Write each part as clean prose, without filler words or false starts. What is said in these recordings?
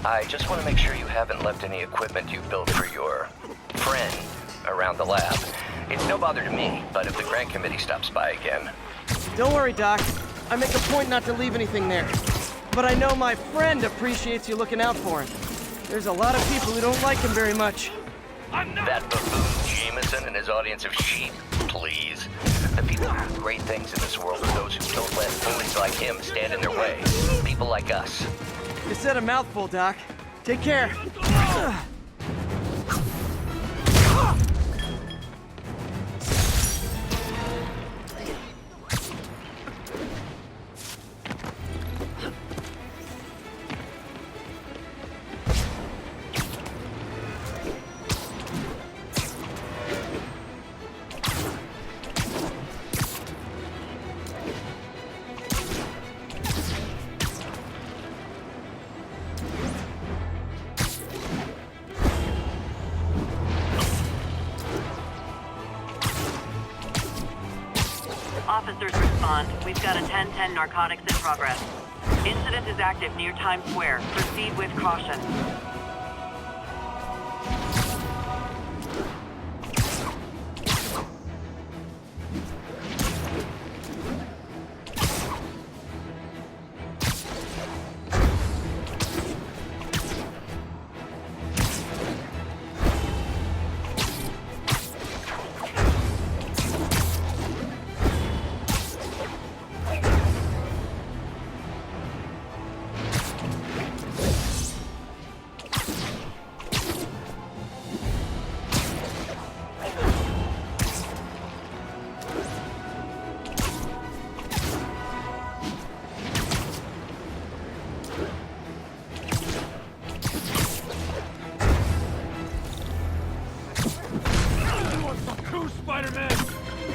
I just want to make sure you haven't left any equipment you built for your friend around the lab. It's no bother to me, but if the grant committee stops by again... Don't worry, Doc. I make a point not to leave anything there. But I know my friend appreciates you looking out for him. There's a lot of people who don't like him very much. That buffoon Jameson and his audience of sheep, please. The people who do great things in this world are those who don't let bullies like him stand in their way. People like us. You said a mouthful, Doc. Take care. Officers respond. We've got a 10-10 narcotics in progress. Incident is active near Times Square. Proceed with caution.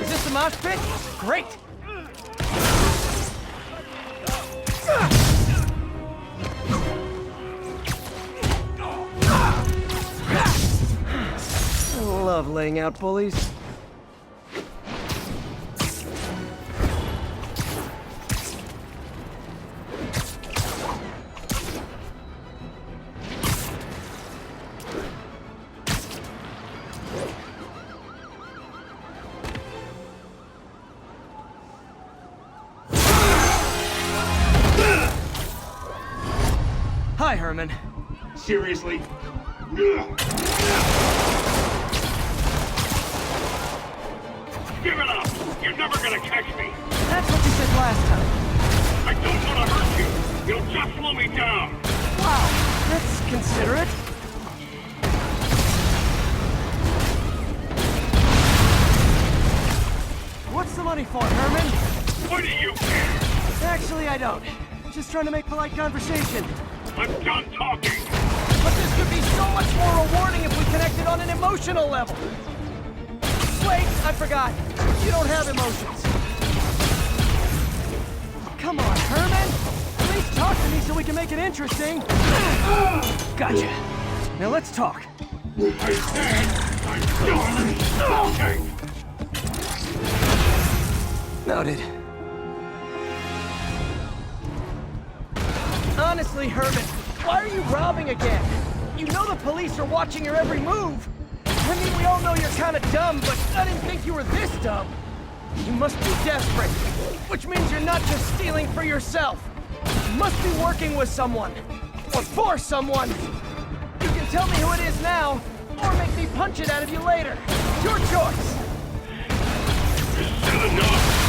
Is this the mosh pit? Great! I love laying out bullies. Hi, Herman. Seriously? Give it up! You're never gonna catch me! That's what you said last time. I don't want to hurt you! You'll just slow me down! Wow, that's considerate. What's the money for, Herman? What do you care? Actually, I don't. Just trying to make polite conversation. I'm done talking! But this could be so much more rewarding if we connected on an emotional level. Wait, I forgot. You don't have emotions. Come on, Herman. At least talk to me so we can make it interesting. Gotcha. Now let's talk. I said I'm done talking! Noted. Honestly, Herman, why are you robbing again? You know the police are watching your every move. I mean, we all know you're kind of dumb, but I didn't think you were this dumb. You must be desperate, which means you're not just stealing for yourself. You must be working with someone, or for someone. You can tell me who it is now, or make me punch it out of you later. Your choice. Is that enough?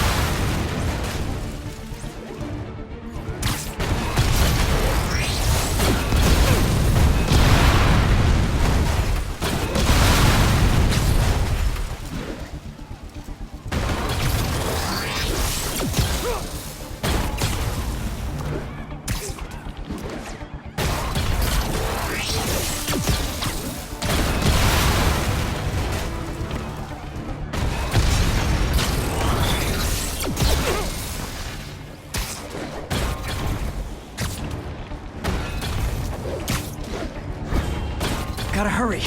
Gotta hurry.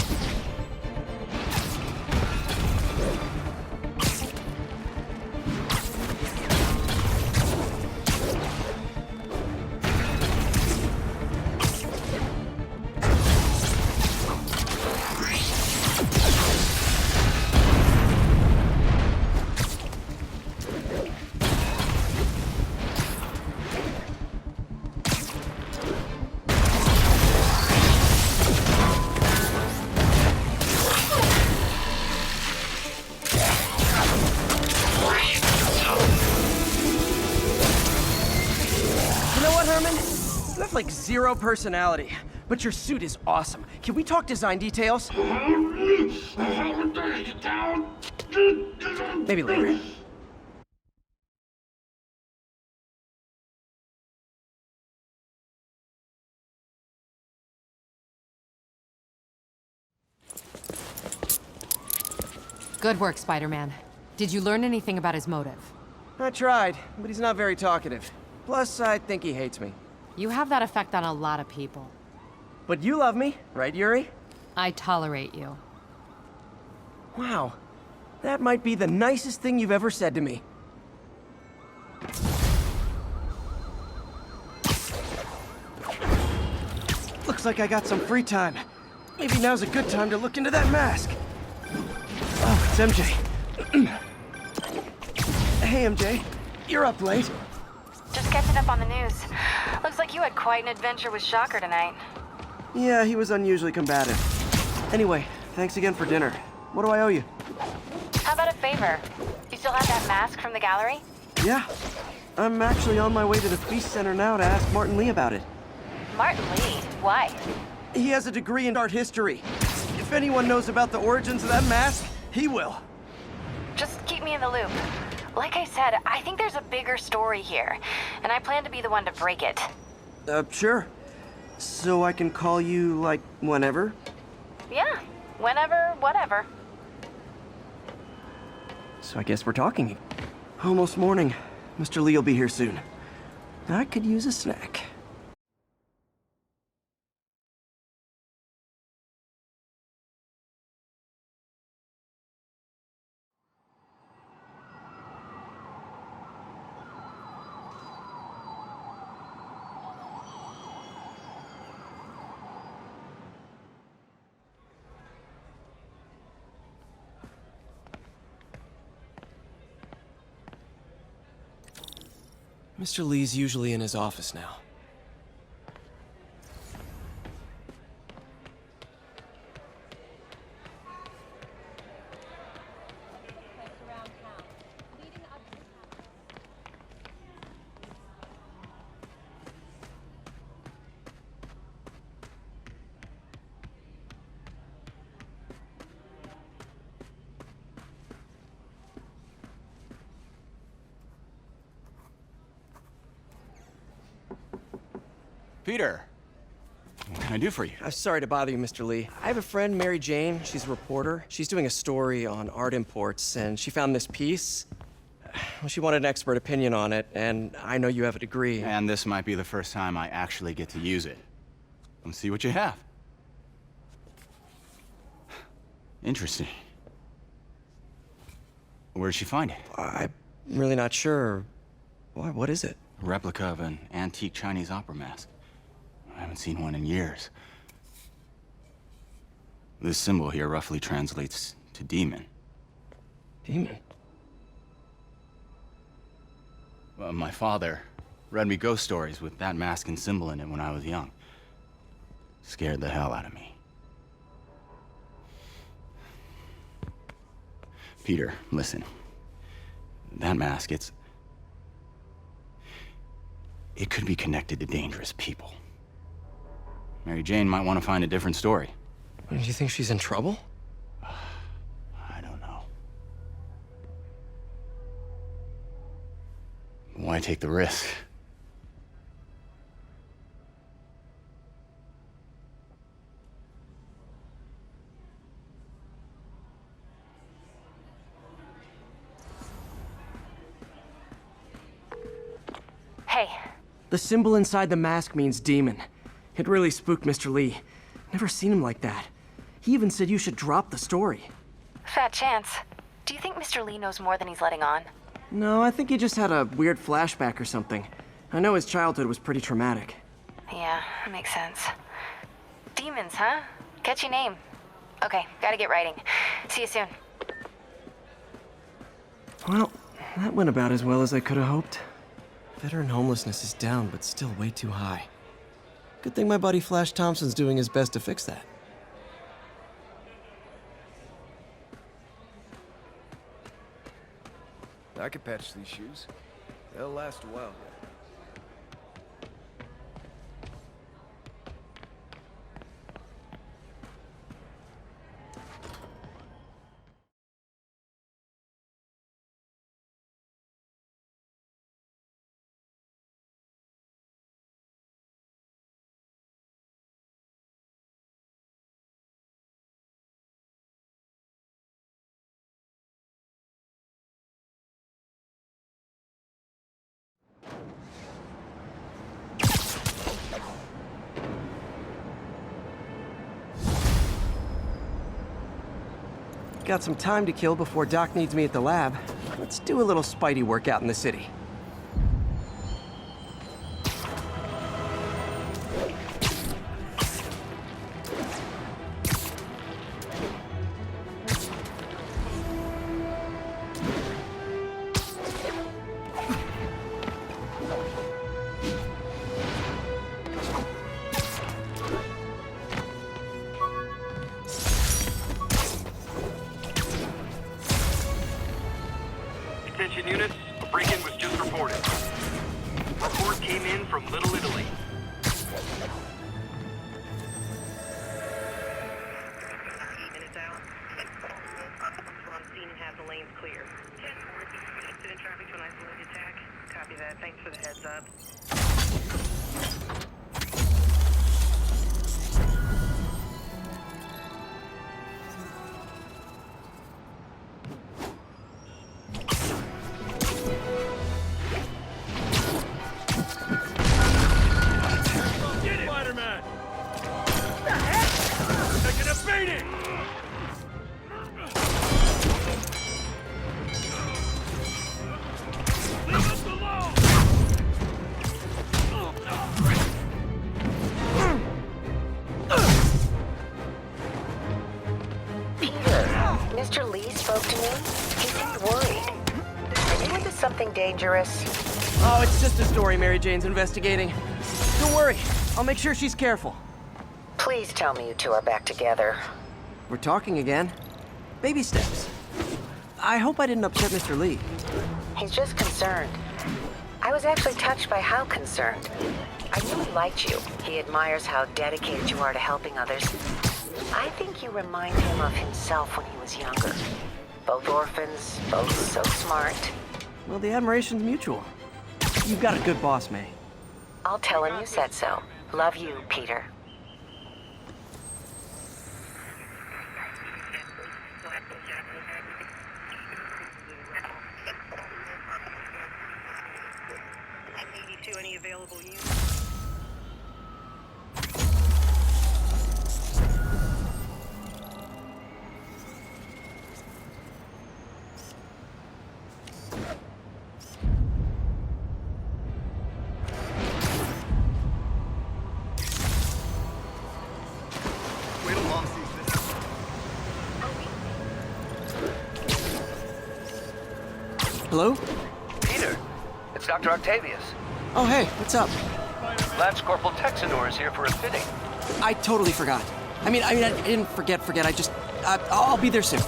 Herman? You have like zero personality, but your suit is awesome. Can we talk design details? Maybe later. Good work, Spider-Man. Did you learn anything about his motive? I tried, but he's not very talkative. Plus, I think he hates me. You have that effect on a lot of people. But you love me, right, Yuri? I tolerate you. Wow. That might be the nicest thing you've ever said to me. Looks like I got some free time. Maybe now's a good time to look into that mask. Oh, it's MJ. Hey, MJ. You're up late. Just catching up on the news. Looks like you had quite an adventure with Shocker tonight. Yeah, he was unusually combative. Anyway, thanks again for dinner. What do I owe you? How about a favor? You still have that mask from the gallery? Yeah. I'm actually on my way to the F.E.A.S.T Center now to ask Martin Lee about it. Martin Lee? Why? He has a degree in art history. If anyone knows about the origins of that mask, he will. Just keep me in the loop. Like I said, I think there's a bigger story here, and I plan to be the one to break it. Sure. So I can call you, like, whenever? Yeah, whenever, whatever. So I guess we're talking. Almost morning. Mr. Lee will be here soon. I could use a snack. Mr. Lee's usually in his office now. Peter, what can I do for you? I'm sorry to bother you, Mr. Lee. I have a friend, Mary Jane. She's a reporter. She's doing a story on art imports, and she found this piece. Well, she wanted an expert opinion on it, and I know you have a degree. And this might be the first time I actually get to use it. Let's see what you have. Interesting. Where did she find it? I'm really not sure. Why, what is it? A replica of an antique Chinese opera mask. I haven't seen one in years. This symbol here roughly translates to demon. Demon? Well, my father read me ghost stories with that mask and symbol in it when I was young. Scared the hell out of me. Peter, listen. That mask, it could be connected to dangerous people. Mary Jane might want to find a different story. Do you think she's in trouble? I don't know. Why take the risk? Hey. The symbol inside the mask means demon. It really spooked Mr. Lee. Never seen him like that. He even said you should drop the story. Fat chance. Do you think Mr. Lee knows more than he's letting on? No, I think he just had a weird flashback or something. I know his childhood was pretty traumatic. Yeah, makes sense. Demons, huh? Catchy name. Okay, gotta get writing. See you soon. Well, that went about as well as I could have hoped. Veteran homelessness is down, but still way too high. Good thing my buddy Flash Thompson's doing his best to fix that. I could patch these shoes. They'll last a while. Got some time to kill before Doc needs me at the lab. Let's do a little Spidey workout in the city. Attention units, a break-in was just reported. Report came in from Little Italy. Minutes out. On scene and have the lanes clear. 10-4, incident traffic to an isolated attack. Copy that. Thanks for the heads up. Spider-Man! What the heck? Taking a beating! Leave us alone! Peter, Mr. Lee spoke to me. He seemed worried. Are you into something dangerous? Oh, it's just a story Mary Jane's investigating. Don't worry, I'll make sure she's careful. Please tell me you two are back together. We're talking again. Baby steps. I hope I didn't upset Mr. Lee. He's just concerned. I was actually touched by how concerned. I knew he liked you. He admires how dedicated you are to helping others. I think you remind him of himself when he was younger. Both orphans, both so smart. Well, the admiration's mutual. You've got a good boss, May. I'll tell him you said so. Love you, Peter. Any available units? Wait till Mom sees this. Hello? Peter, it's Dr. Octavius. Oh, hey, what's up? Lance Corporal Texanor is here for a fitting. I totally forgot. I didn't forget. I just, I'll be there soon.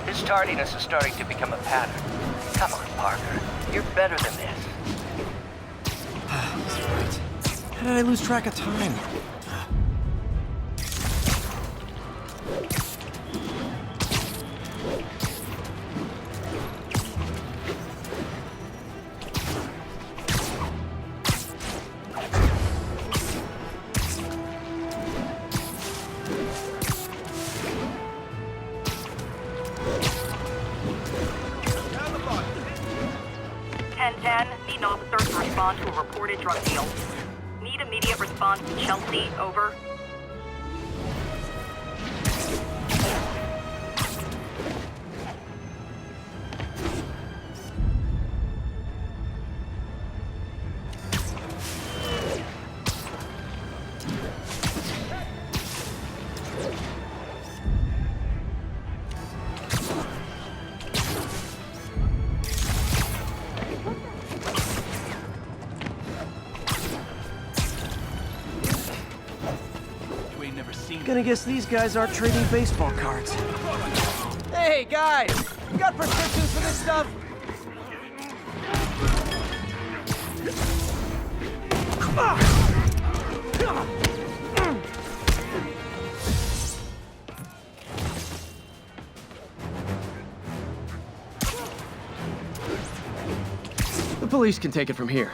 His tardiness is starting to become a pattern. Come on, Parker. You're better than this. That's right. How did I lose track of time? Need an officer to respond to a reported drug deal. Need immediate response to Chelsea, over. Gonna guess these guys aren't trading baseball cards. Hey, guys! You got prescriptions for this stuff? The police can take it from here.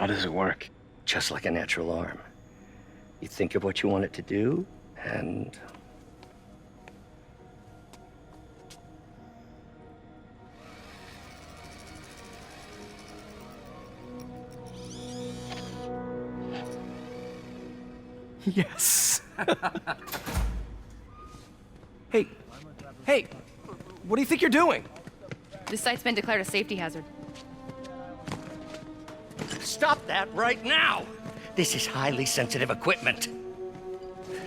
How does it work? Just like a natural arm. You think of what you want it to do, and... Yes. Hey, hey, what do you think you're doing? This site's been declared a safety hazard. Stop that right now! This is highly sensitive equipment.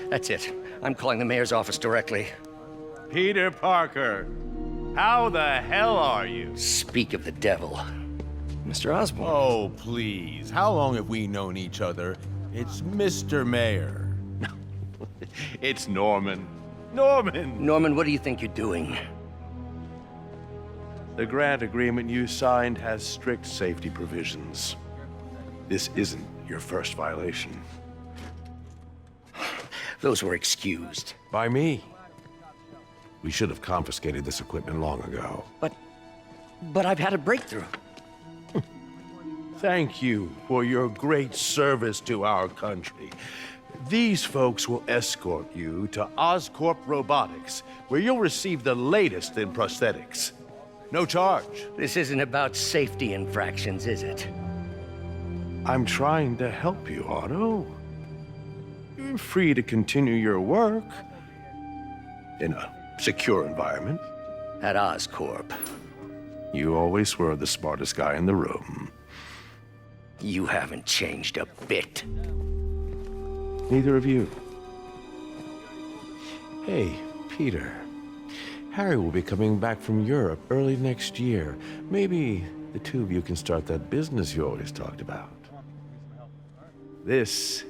That's it. I'm calling the mayor's office directly. Peter Parker, how the hell are you? Speak of the devil. Mr. Osborn. Oh, please. How long have we known each other? It's Mr. Mayor. It's Norman. Norman! Norman, what do you think you're doing? The grant agreement you signed has strict safety provisions. This isn't your first violation. Those were excused. By me. We should have confiscated this equipment long ago. But I've had a breakthrough. Thank you for your great service to our country. These folks will escort you to Oscorp Robotics, where you'll receive the latest in prosthetics. No charge. This isn't about safety infractions, is it? I'm trying to help you, Otto. You're free to continue your work in a secure environment. At Oscorp. You always were the smartest guy in the room. You haven't changed a bit. Neither of you. Hey, Peter. Harry will be coming back from Europe early next year. Maybe the two of you can start that business you always talked about. This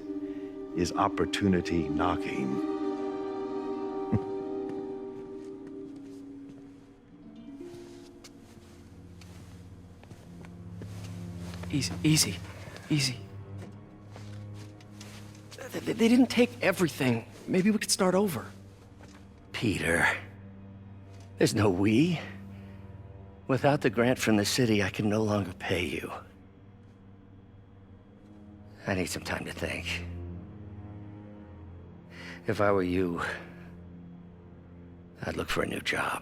is opportunity knocking. Easy. They didn't take everything. Maybe we could start over. Peter, there's no we. Without the grant from the city, I can no longer pay you. I need some time to think. If I were you, I'd look for a new job.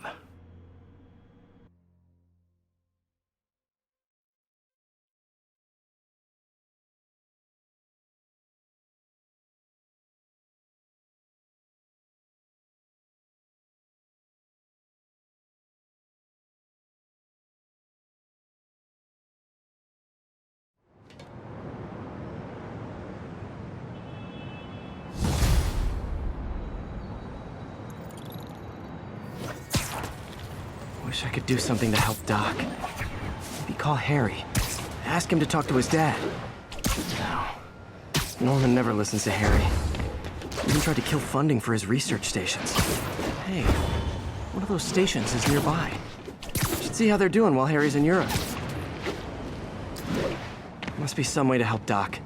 Wish I could do something to help Doc. Maybe call Harry. Ask him to talk to his dad. No. Norman never listens to Harry. Even tried to kill funding for his research stations. Hey, one of those stations is nearby. Should see how they're doing while Harry's in Europe. Must be some way to help Doc.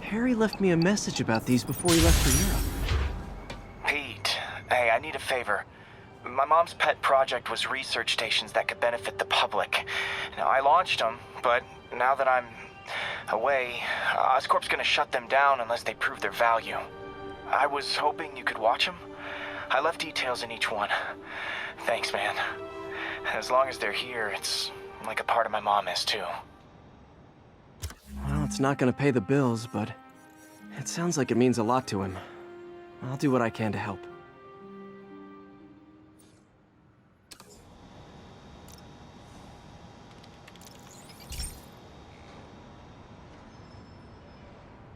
Harry left me a message about these before he left for Europe. Pete, hey, I need a favor. My mom's pet project was research stations that could benefit the public. Now, I launched them, but now that I'm away, Oscorp's gonna shut them down unless they prove their value. I was hoping you could watch them. I left details in each one. Thanks, man. As long as they're here, it's like a part of my mom is, too. Well, it's not gonna pay the bills, but it sounds like it means a lot to him. I'll do what I can to help.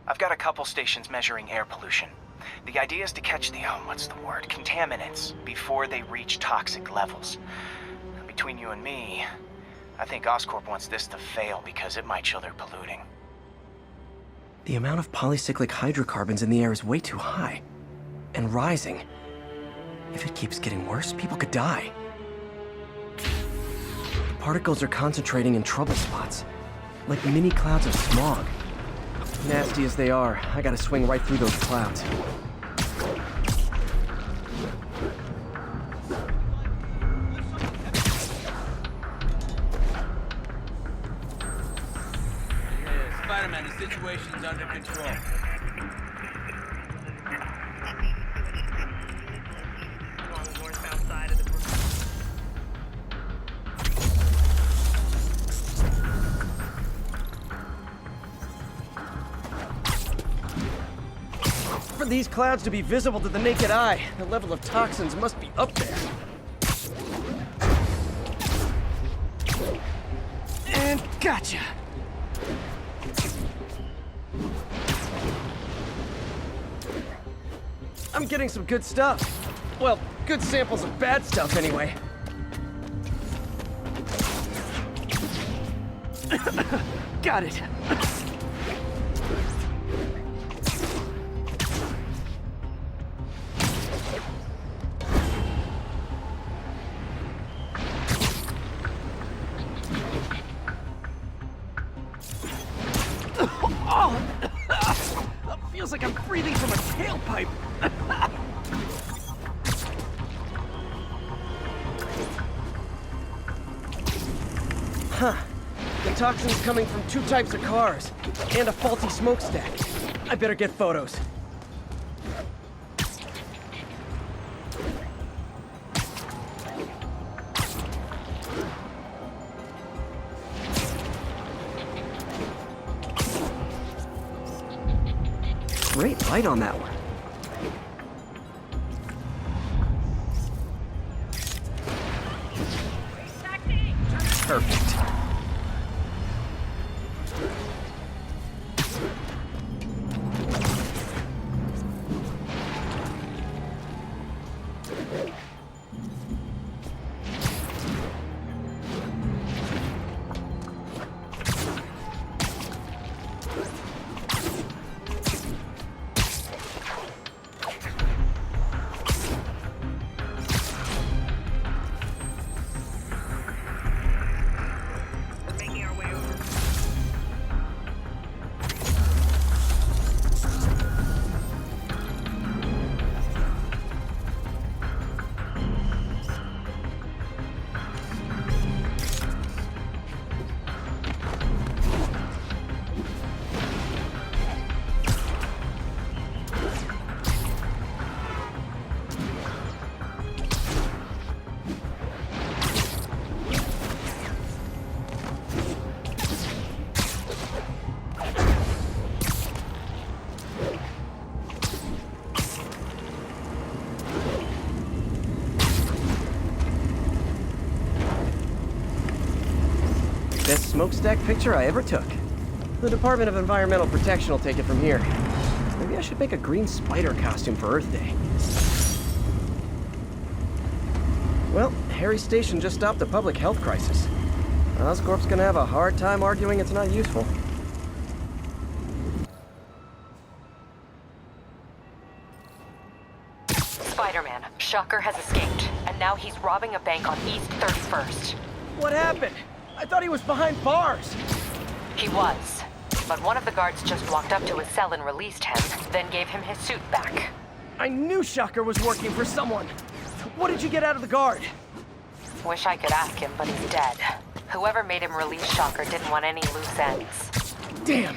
I've got a couple stations measuring air pollution. The idea is to catch the, contaminants before they reach toxic levels. Between you and me, I think Oscorp wants this to fail because it might show they're polluting. The amount of polycyclic hydrocarbons in the air is way too high. And rising. If it keeps getting worse, people could die. The particles are concentrating in trouble spots, like mini clouds of smog. Nasty as they are, I gotta swing right through those clouds. Spider-Man, the situation's under control. Along the northbound side of the For these clouds to be visible to the naked eye, the level of toxins must be up there. And gotcha! I'm getting some good stuff. Well, good samples of bad stuff anyway. Got it. Feels like I'm breathing from a tailpipe. Huh. The toxin's coming from 2 types of cars, and a faulty smokestack. I better get photos. Great light on that one. Perfect. Best smokestack picture I ever took. The Department of Environmental Protection will take it from here. Maybe I should make a green spider costume for Earth Day. Well, Harry's station just stopped a public health crisis. Oscorp's gonna have a hard time arguing it's not useful. Spider-Man, Shocker has escaped, and now he's robbing a bank on East 31st. What happened? I thought he was behind bars. He was, but one of the guards just walked up to his cell and released him, then gave him his suit back. I knew Shocker was working for someone. What did you get out of the guard? Wish I could ask him, but he's dead. Whoever made him release Shocker didn't want any loose ends. Damn.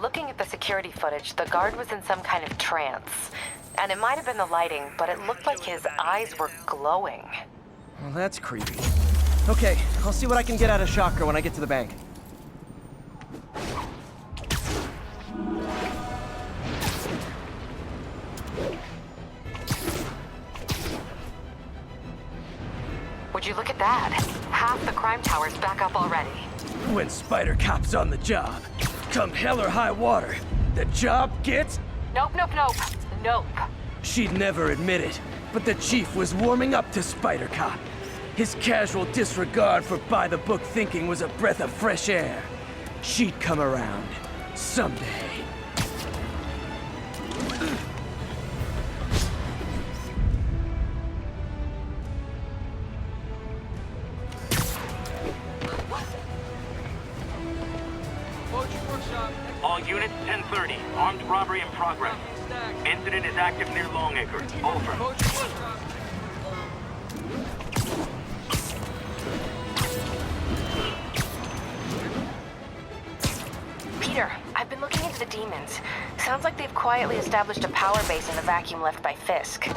Looking at the security footage, the guard was in some kind of trance. And it might have been the lighting, but it looked like his eyes were glowing. Well, that's creepy. Okay, I'll see what I can get out of Shocker when I get to the bank. Would you look at that? Half the crime tower's back up already. When Spider Cop's on the job, come hell or high water, the job gets... Nope, nope, nope. Nope. She'd never admit it, but the Chief was warming up to Spider Cop. His casual disregard for by-the-book thinking was a breath of fresh air. She'd come around. Someday. All units, 1030. Armed robbery in progress. Incident is active near Longacre. Over. Peter, I've been looking into the demons. Sounds like they've quietly established a power base in the vacuum left by Fisk.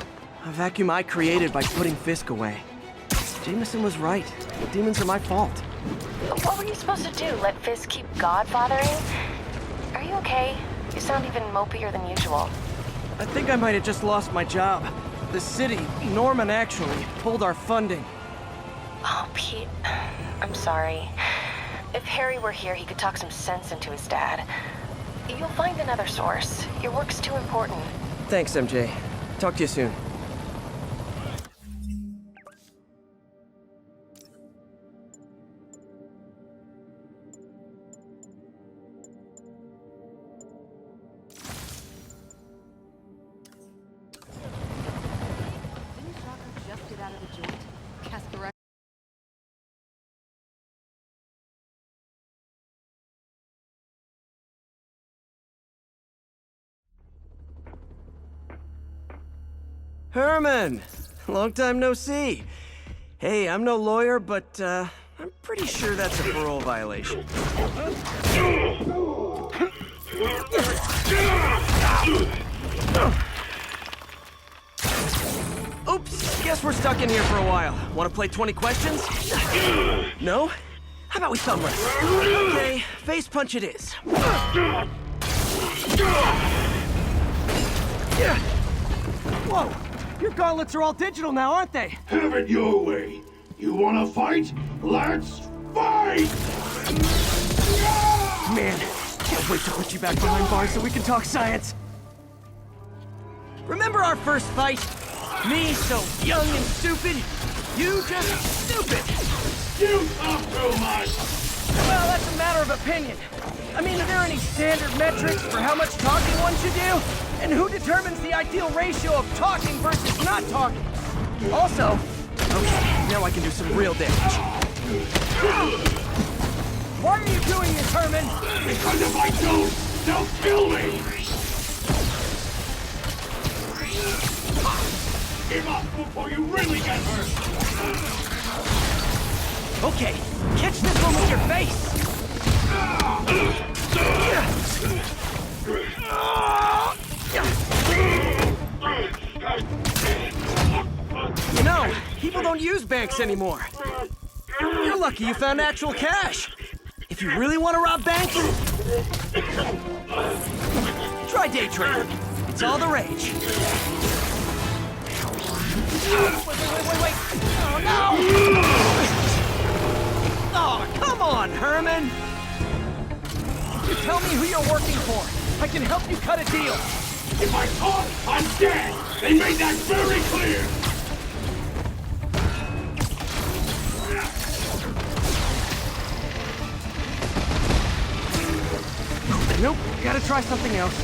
A vacuum I created by putting Fisk away. Jameson was right. The demons are my fault. What were you supposed to do? Let Fisk keep godfathering? Are you okay? You sound even mopier than usual. I think I might have just lost my job. The city, Norman actually, pulled our funding. Oh, Pete. I'm sorry. If Harry were here, he could talk some sense into his dad. You'll find another source. Your work's too important. Thanks, MJ. Talk to you soon. Herman! Long time no see. Hey, I'm no lawyer, but, I'm pretty sure that's a parole violation. Oops, guess we're stuck in here for a while. Want to play 20 questions? No? How about we thumb wrestle? Okay, face punch it is. Whoa! Your gauntlets are all digital now, aren't they? Have it your way. You wanna fight? Let's fight! Man, can't wait to put you back behind bars so we can talk science. Remember our first fight? Me so young and stupid, you just stupid. You talk too much! Well, that's a matter of opinion. I mean, are there any standard metrics for how much talking one should do? And who determines the ideal ratio of talking versus not talking? Also, okay, now I can do some real damage. Why are you doing this, Herman? Because if I don't, they'll kill me! Give up before you really get hurt! Okay, catch this one with your face! You know, people don't use banks anymore. You're lucky you found actual cash. If you really want to rob banks, try day trading. It's all the rage. Wait. Oh, no! Oh, come on, Herman! You tell me who you're working for. I can help you cut a deal. If I talk, I'm dead! They made that very clear! Nope, gotta try something else.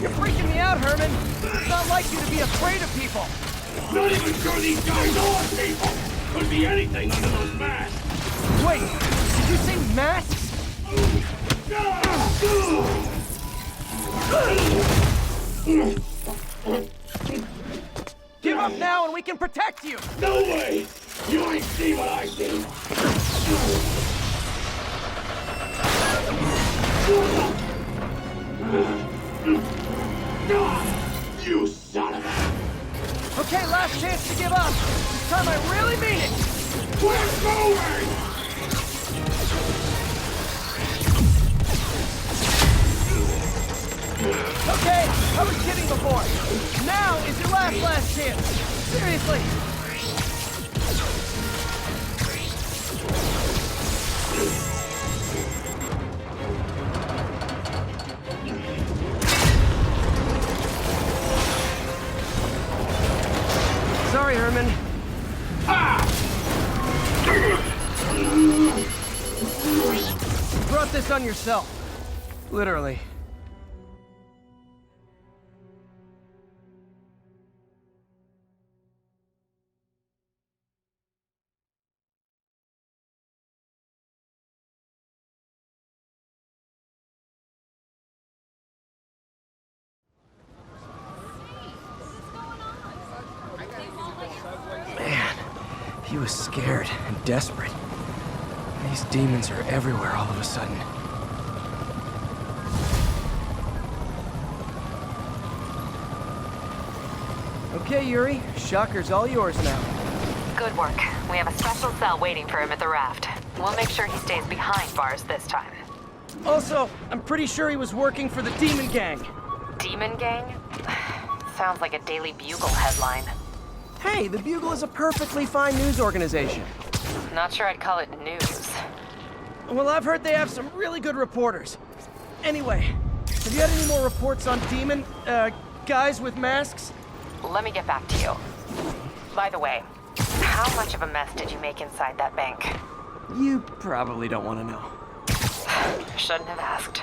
You're freaking me out, Herman. It's not like you to be afraid of people. Not even sure these guys are people! Could be anything under those masks! Wait, did you say masks? Give up now and we can protect you! No way! You ain't see what I see! You son of a... Okay, last chance to give up. This time I really mean it! We're going! Okay, I was kidding before. Now is your last chance. Seriously. Sorry, Herman. You brought this on yourself. Literally. He was scared and desperate. These demons are everywhere all of a sudden. Okay, Yuri. Shocker's all yours now. Good work. We have a special cell waiting for him at the raft. We'll make sure he stays behind bars this time. Also, I'm pretty sure he was working for the Demon Gang. Demon Gang? Sounds like a Daily Bugle headline. Hey, the Bugle is a perfectly fine news organization. Not sure I'd call it news. Well, I've heard they have some really good reporters. Anyway, have you had any more reports on demon, guys with masks? Let me get back to you. By the way, how much of a mess did you make inside that bank? You probably don't want to know. Shouldn't have asked.